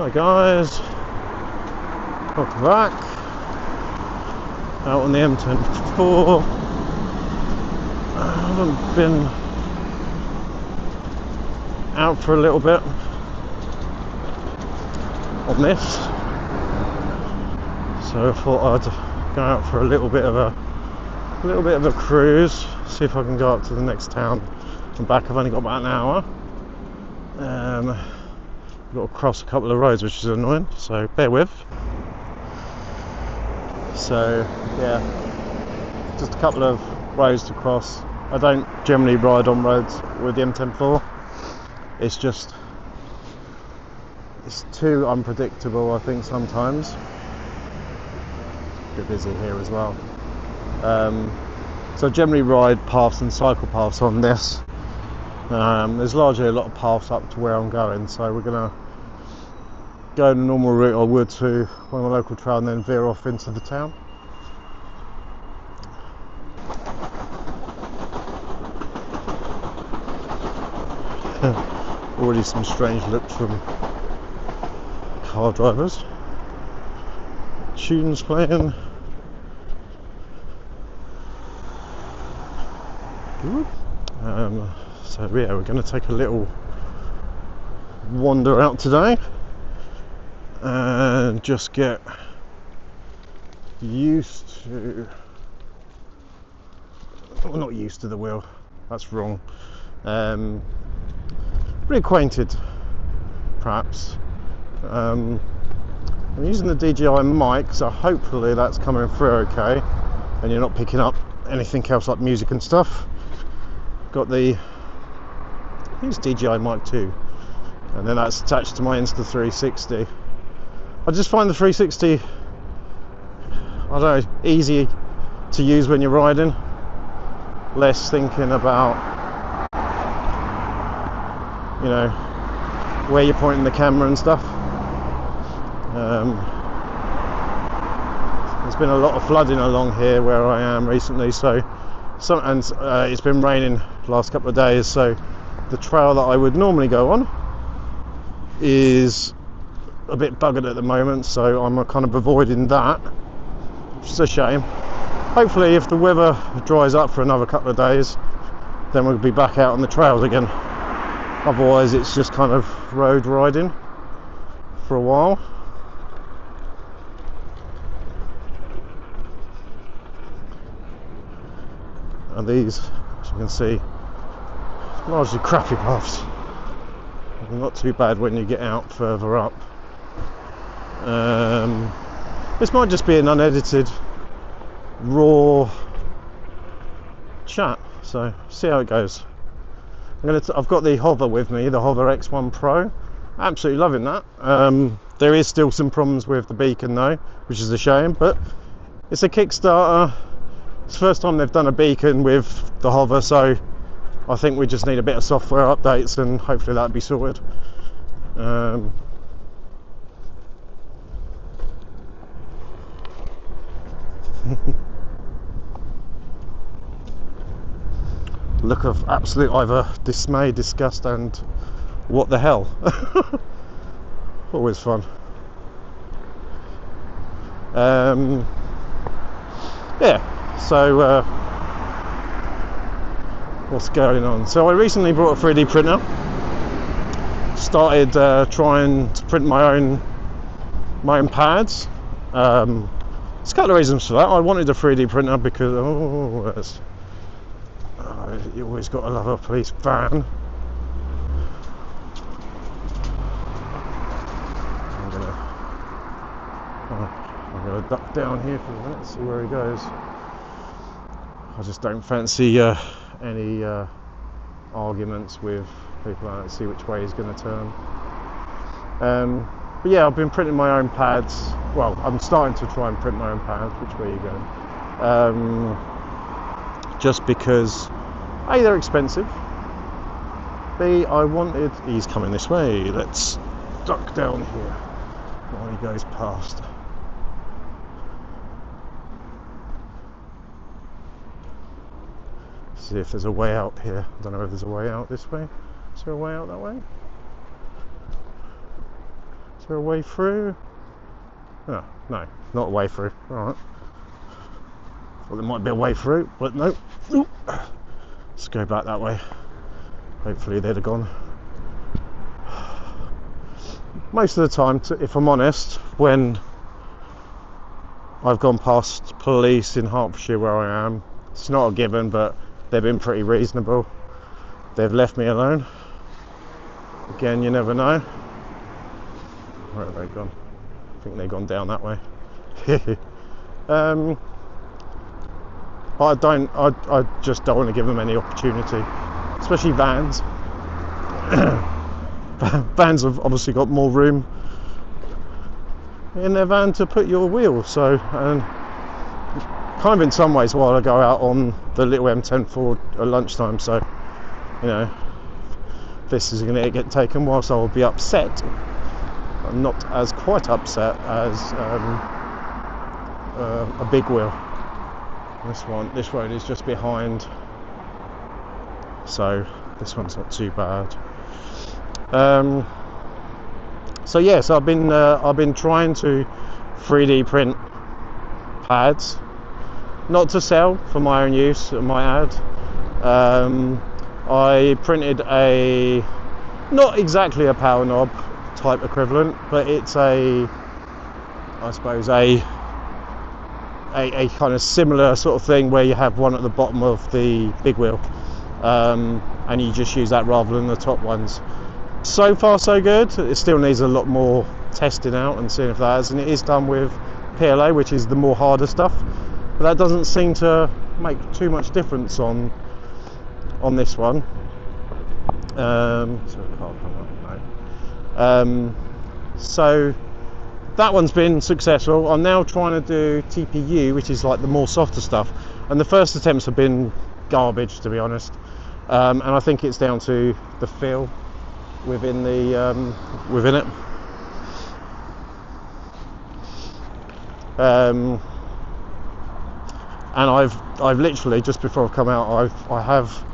Hi guys, welcome back. Out on the MTEN4. I haven't been out for a little bit on this, so I thought I'd go out for a little bit of a cruise, see if I can go up to the next town and back. I've only got about an hour. I've got to cross a couple of roads, which is annoying, so bear with. So yeah, just a couple of roads to cross. I don't generally ride on roads with the MTEN4. It's too unpredictable, I think, sometimes. A bit busy here as well. So I generally ride paths and cycle paths on this. There's largely a lot of paths up to where I'm going, so we're going to go the normal route I would to one of the local trail and then veer off into the town. Already some strange looks from car drivers. Tunes playing. So yeah, we're going to take a little wander out today and just get used to, well, not used to the wheel, that's wrong, reacquainted perhaps. I'm using the DJI mic, so hopefully that's coming through okay and you're not picking up anything else like music and stuff. Got the, I use DJI mic too, and then that's attached to my Insta360. I just find the 360, I don't know, easy to use when you're riding, less thinking about, you know, where you're pointing the camera and stuff. There's been a lot of flooding along here where I am recently, so it's been raining the last couple of days, so the trail that I would normally go on is a bit buggered at the moment, so I'm kind of avoiding that, which is a shame. Hopefully if the weather dries up for another couple of days, then we'll be back out on the trails again. Otherwise it's just kind of road riding for a while. And these, as you can see, largely crappy paths. Not too bad when you get out further up. This might just be an unedited, raw chat, so see how it goes. I've got the Hover with me, the HoverX1Pro. Absolutely loving that. There is still some problems with the beacon though, which is a shame, but it's a Kickstarter. It's the first time they've done a beacon with the Hover, so I think we just need a bit of software updates and hopefully that'll be sorted. Look of absolute either dismay, disgust and what the hell. Always fun. Yeah, so what's going on? So I recently bought a 3D printer. Started trying to print my own pads. There's a couple of reasons for that. I wanted a 3D printer because you always got to love a police van. I'm gonna duck down here for a minute, see where he goes. I just don't fancy any arguments with people. I don't see which way he's going to turn. But yeah, I've been printing my own pads. Well, I'm starting to try and print my own pads. Which way are you going? Just because A, they're expensive. B, he's coming this way. Let's duck down here while he goes past. See if there's a way out here. I don't know if there's a way out this way. Is there a way out that way? It's there a way through? Oh, no, not a way through. Alright. Well, there might be a way through, but no. Ooh. Let's go back that way. Hopefully they'd have gone. Most of the time, if I'm honest, when I've gone past police in Hertfordshire where I am, it's not a given, but they've been pretty reasonable. They've left me alone. Again, you never know. Where have they gone? I think they've gone down that way. But I just don't want to give them any opportunity, especially vans. Vans have obviously got more room in their van to put your wheels, so, and kind of in some ways while I go out on the little MTEN4 at lunchtime, so, you know, this is going to get taken whilst I will be upset. I'm not as quite upset as a big wheel. This road is just behind, so this one's not too bad. So yes, I've been trying to 3D print pads, not to sell, for my own use, I might add. I printed not exactly a power knob type equivalent, but it's I suppose a kind of similar sort of thing where you have one at the bottom of the big wheel, and you just use that rather than the top ones. So far so good. It still needs a lot more testing out and seeing if that is, and it is done with PLA, which is the more harder stuff, but that doesn't seem to make too much difference on this one. So that one's been successful. I'm now trying to do TPU, which is like the more softer stuff, and the first attempts have been garbage, to be honest, and I think it's down to the feel within it. And I've literally, just before I've come out, I have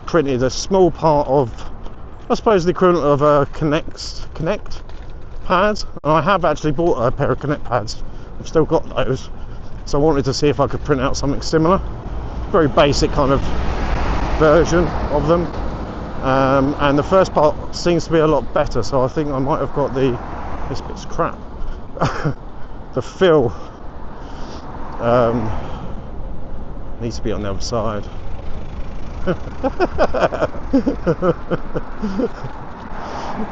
printed a small part of, I suppose, the equivalent of a Connect pad, and I have actually bought a pair of Connect pads. I've still got those, so I wanted to see if I could print out something similar. Very basic kind of version of them, and the first part seems to be a lot better, so I think I might have got this bit's crap. The fill needs to be on the other side.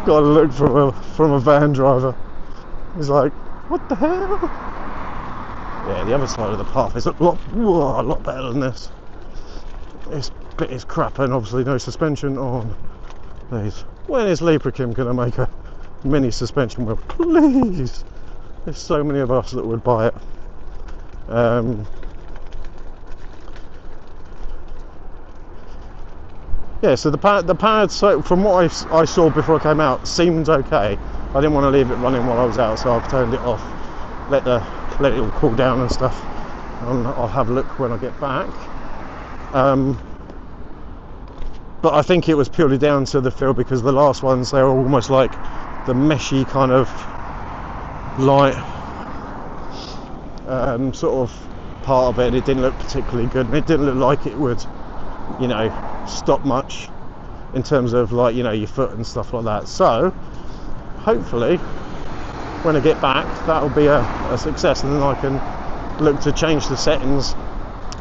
Got to look from a van driver. He's like, what the hell? Yeah, the other side of the path is a lot better than this. This bit is crap, and obviously no suspension on these. When is Librakim going to make a mini suspension wheel? Please! There's so many of us that would buy it. Yeah, so the pad, so from what I saw before I came out, seemed okay. I didn't want to leave it running while I was out, so I've turned it off, let it all cool down and stuff, and I'll have a look when I get back. But I think it was purely down to the feel, because the last ones, they were almost like the meshy kind of light sort of part of it. It didn't look particularly good, and it didn't look like it would, you know, stop much in terms of, like, you know, your foot and stuff like that. So hopefully when I get back, that'll be a success, and then I can look to change the settings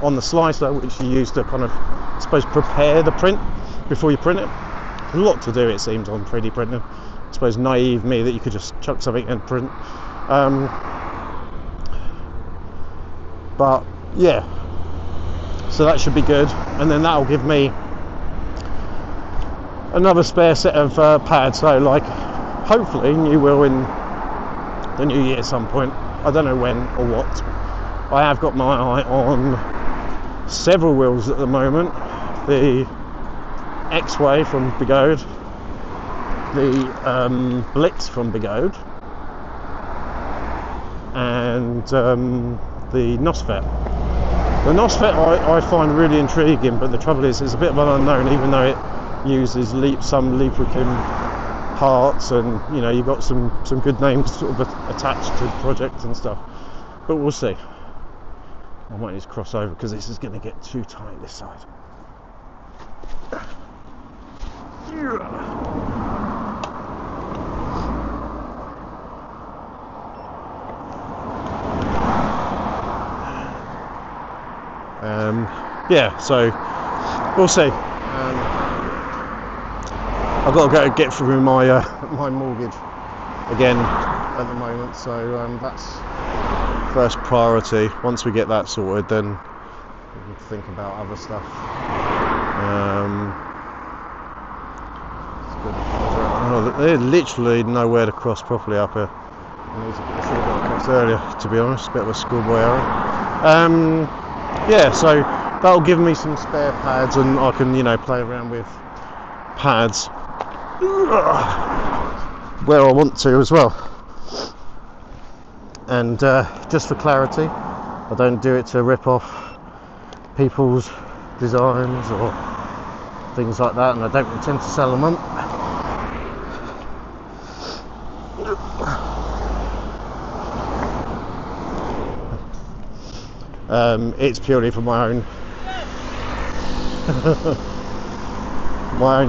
on the slicer, which you use to kind of, I suppose, prepare the print before you print it. A lot to do, it seems, on 3D printing. I suppose naive me that you could just chuck something and print. But yeah, so that should be good, and then that'll give me another spare set of pads. So, like, hopefully new wheel in the new year at some point. I don't know when or what. I have got my eye on several wheels at the moment. The X-Way from Bigode, the Blitz from Bigode, and the Nosfet. The Nosfet I find really intriguing, but the trouble is it's a bit of an unknown, even though it uses some Librakim parts, and you know, you've got some good names sort of attached to the project and stuff. But we'll see. I might need to cross over because this is going to get too tight this side. Yeah, so we'll see. I've got to go get through my my mortgage again at the moment, so that's first priority. Once we get that sorted, then we can think about other stuff. There's literally nowhere to cross properly up here. I should have got across earlier, to be honest. Bit of a schoolboy error. Yeah, so that'll give me some spare pads, and I can, you know, play around with pads where I want to as well. And just for clarity, I don't do it to rip off people's designs or things like that, and I don't intend to sell them on. It's purely for my own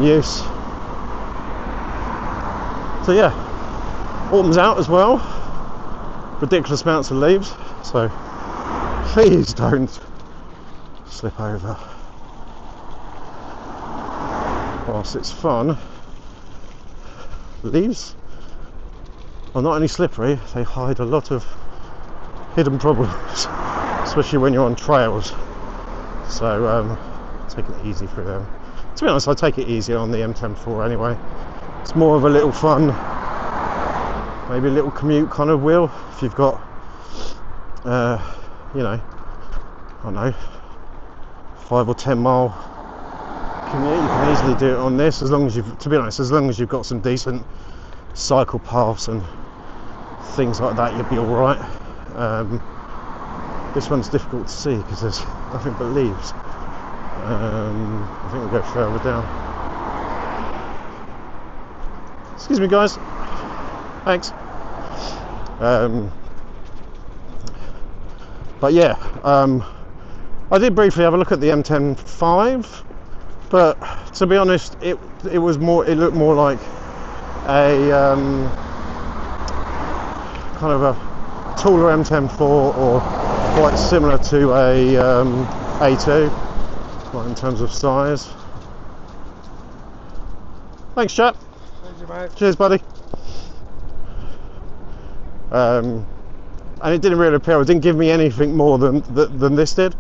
use. So yeah, autumn's out as well. Ridiculous amounts of leaves, so please don't slip over whilst it's fun. Leaves are not only slippery, they hide a lot of hidden problems, especially when you're on trails. So taking it easy through them. To be honest, I take it easy on the MTEN4 anyway. It's more of a little fun, maybe a little commute kind of wheel. If you've got, you know, I don't know, 5 or 10 mile commute, you can easily do it on this, as long as you've, to be honest, as long as you've got some decent cycle paths and things like that, you'll be all right. This one's difficult to see because there's nothing but leaves. I think we'll go further down. Excuse me, guys. Thanks. But yeah, I did briefly have a look at the MTEN5, but to be honest, it was more. It looked more like a kind of a taller MTEN4, or quite similar to a A2, like in terms of size. Thanks, chap. Thank you, mate. Cheers, buddy. And it didn't really appeal. It didn't give me anything more than this did.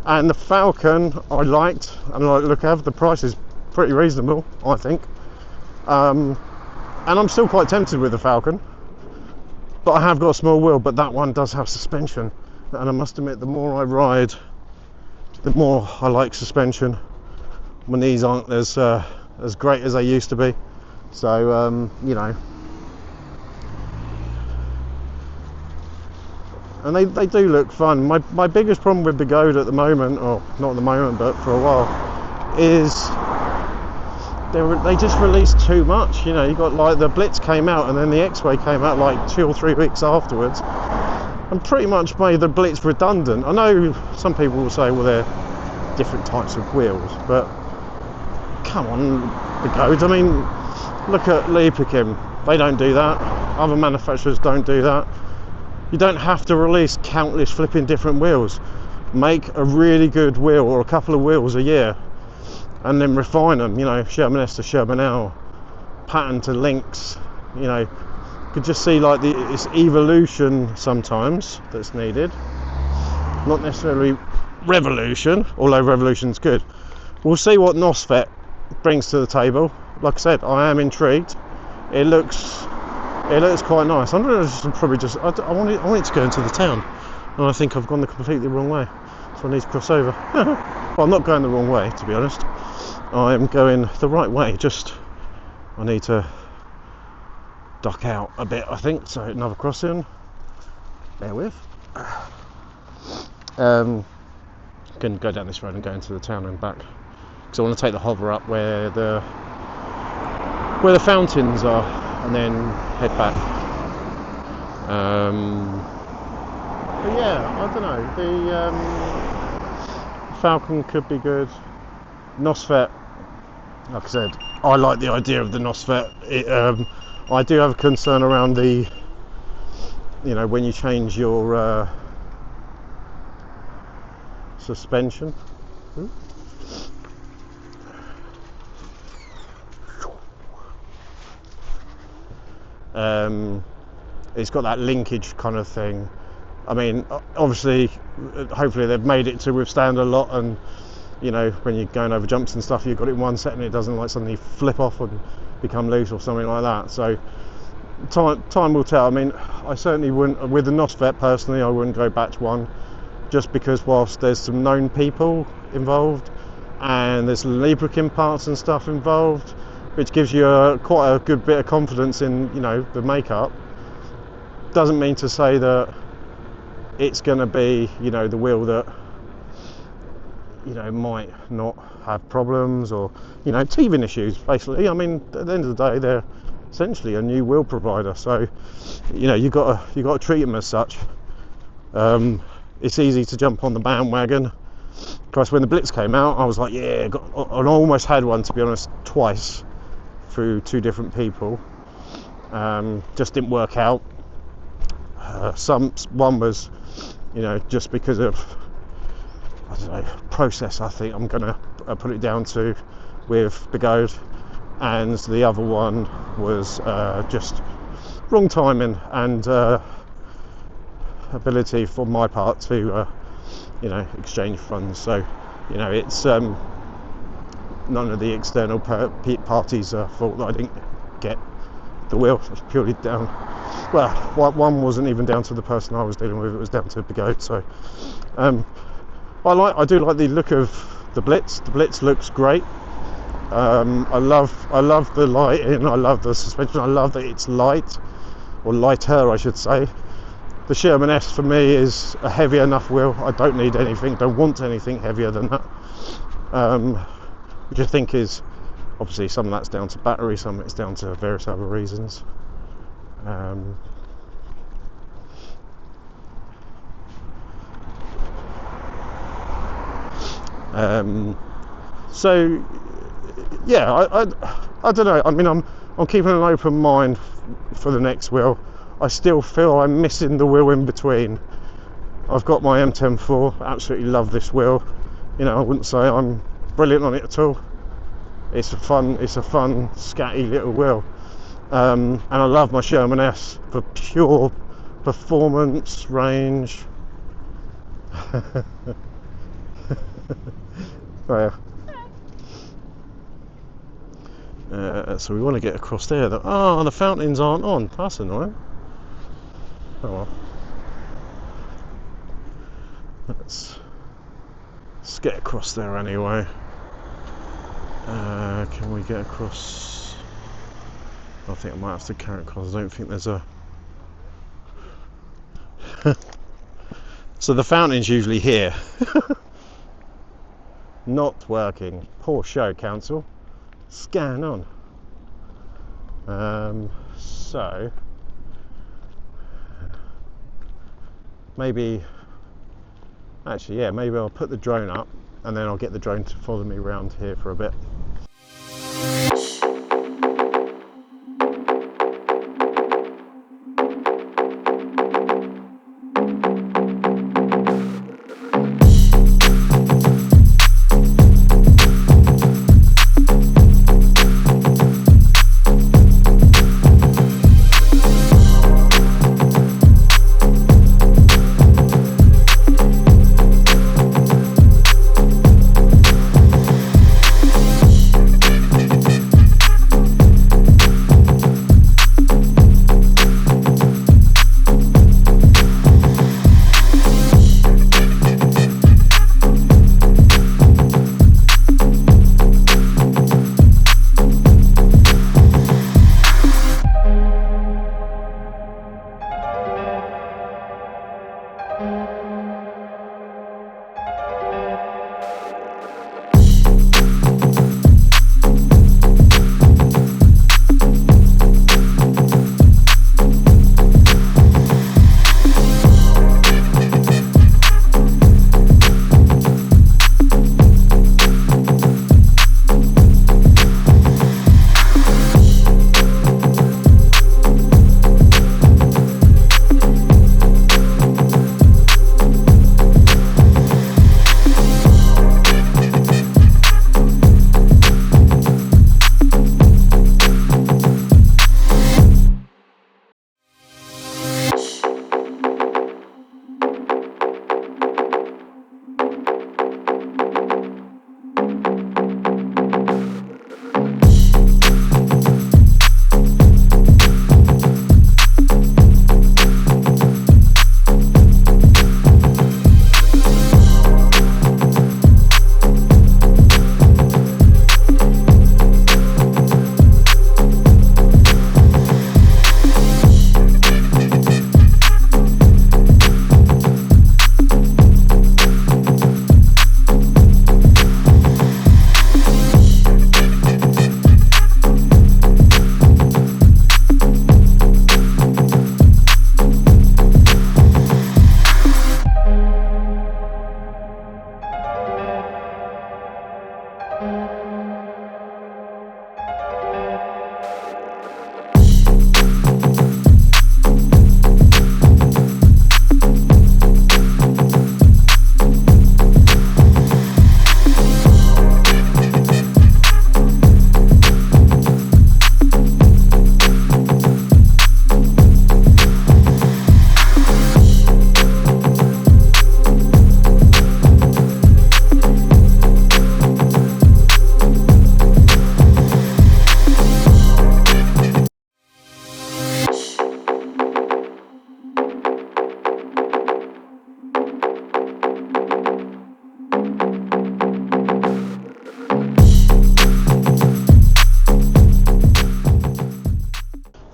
And the Falcon I liked, and like look at the price is pretty reasonable, I think. And I'm still quite tempted with the Falcon, but I have got a small wheel. But that one does have suspension, and I must admit, the more I ride, the more I like suspension. My knees aren't as great as they used to be, so you know. And they do look fun. My biggest problem with the Goat at the moment, or not at the moment, but for a while, is they just released too much. You know, you got like the Blitz came out, and then the X-Way came out like 2 or 3 weeks afterwards, and pretty much made the Blitz redundant. I know some people will say, well, they're different types of wheels, but come on, the Goat. I mean, look at Lee Pickham. They don't do that. Other manufacturers don't do that. You don't have to release countless flipping different wheels. Make a really good wheel, or a couple of wheels a year, and then refine them. You know, Sherman S to Sherman L, pattern to Lynx. You know, you could just see like it's evolution sometimes that's needed, not necessarily revolution, although revolution's good. We'll see what NOSFET brings to the table. Like I said, I am intrigued. It looks quite nice. I'm probably just. I wanted to go into the town, and I think I've gone the completely wrong way, so I need to cross over. Well, I'm not going the wrong way, to be honest. I am going the right way. Just I need to duck out a bit, I think. So another crossing. Bear with. Can go down this road and go into the town and back, because I want to take the hover up where the where the fountains are, and then head back. But yeah, I don't know. The Falcon could be good. NOSFET, like I said, I like the idea of the NOSFET. I do have a concern around the, you know, when you change your suspension. It's got that linkage kind of thing. I mean, obviously, hopefully they've made it to withstand a lot, and you know, when you're going over jumps and stuff, you've got it in one set and it doesn't like suddenly flip off and become loose or something like that. So time will tell. I mean, I certainly wouldn't, with the NOSFET personally, I wouldn't go batch 1, just because whilst there's some known people involved and there's lubricant parts and stuff involved, which gives you quite a good bit of confidence in, you know, the makeup, doesn't mean to say that it's going to be, you know, the wheel that, you know, might not have problems or, you know, teething issues. Basically, I mean, at the end of the day, they're essentially a new wheel provider, so you know, you got to treat them as such. It's easy to jump on the bandwagon. Of course, when the Blitz came out, I was like, yeah, and I almost had one, to be honest, twice through 2 different people. Just didn't work out. One was, you know, just because of, I don't know, process, I think I'm gonna put it down to, with Begode, and the other one was just wrong timing and ability for my part to you know, exchange funds. So, you know, it's none of the external parties' fault that I didn't get the wheel. It's purely down, well, one wasn't even down to the person I was dealing with, it was down to Begode. So I do like the look of the Blitz. The Blitz looks great. I love the lighting, I love the suspension, I love that it's light, or lighter I should say. The Sherman S for me is a heavy enough wheel. I don't need anything, don't want anything heavier than that. Which I think is, obviously some of that's down to battery, some of it's down to various other reasons. So yeah, I don't know. I mean, I'm keeping an open mind for the next wheel. I still feel I'm missing the wheel in between. I've got my MTEN4, absolutely love this wheel. You know, I wouldn't say I'm brilliant on it at all. It's a fun, scatty little wheel. And I love my Sherman S for pure performance, range. Oh, yeah. So we want to get across there. Oh, the fountains aren't on. That's annoying. Oh well. Let's get across there anyway. Can we get across? I think I might have to carry it across. I don't think there's a... So the fountain's usually here. Not working. Poor show, council. Scan on. So maybe, actually, yeah, maybe I'll put the drone up and then I'll get the drone to follow me around here for a bit.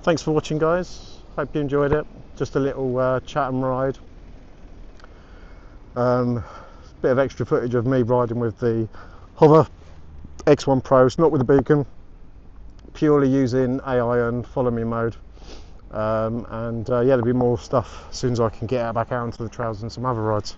thanks for watching, guys. Hope you enjoyed it. Just a little chat and ride. Bit of extra footage of me riding with the HoverX1Pro. It's not with the beacon, purely using AI and follow me mode. Yeah, there'll be more stuff as soon as I can get back out onto the trails and some other rides.